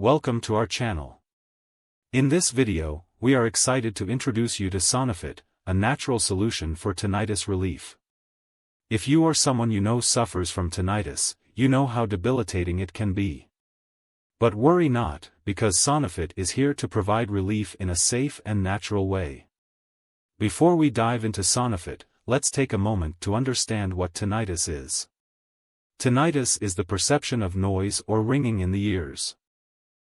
Welcome to our channel. In this video, we are excited to introduce you to SONOFIT, a natural solution for tinnitus relief. If you or someone you know suffers from tinnitus, you know how debilitating it can be. But worry not, because SONOFIT is here to provide relief in a safe and natural way. Before we dive into SONOFIT, let's take a moment to understand what tinnitus is. Tinnitus is the perception of noise or ringing in the ears.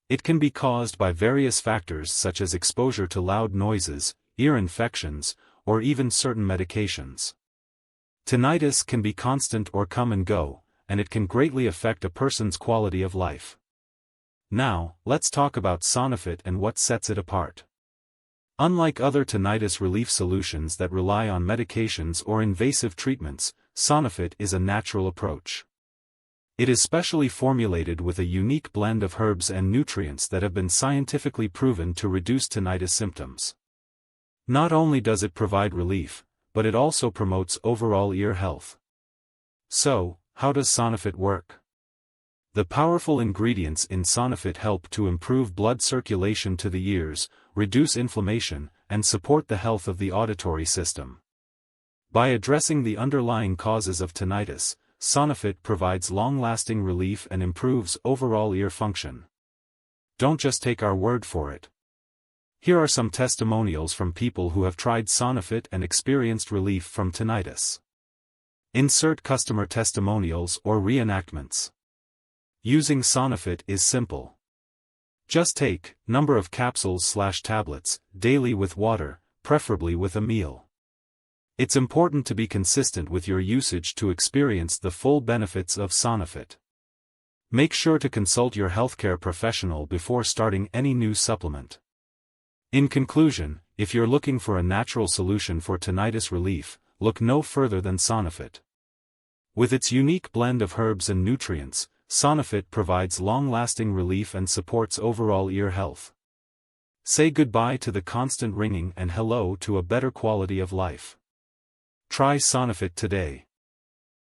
It can be caused by various factors such as exposure to loud noises, ear infections, or even certain medications. Tinnitus can be constant or come and go, and it can greatly affect a person's quality of life. Now, let's talk about SONOFIT and what sets it apart. Unlike other tinnitus relief solutions that rely on medications or invasive treatments, SONOFIT is a natural approach. It is specially formulated with a unique blend of herbs and nutrients that have been scientifically proven to reduce tinnitus symptoms. Not only does it provide relief, but it also promotes overall ear health. So, how does SONOFIT work? The powerful ingredients in SONOFIT help to improve blood circulation to the ears, reduce inflammation, and support the health of the auditory system. By addressing the underlying causes of tinnitus, SONOFIT provides long-lasting relief and improves overall ear function. Don't just take our word for it. Here are some testimonials from people who have tried SONOFIT and experienced relief from tinnitus. Insert customer testimonials or reenactments. Using SONOFIT is simple. Just take number of capsules/tablets daily with water, preferably with a meal. It's important to be consistent with your usage to experience the full benefits of SONOFIT. Make sure to consult your healthcare professional before starting any new supplement. In conclusion, if you're looking for a natural solution for tinnitus relief, look no further than SONOFIT. With its unique blend of herbs and nutrients, SONOFIT provides long-lasting relief and supports overall ear health. Say goodbye to the constant ringing and hello to a better quality of life. Try SONOFIT today.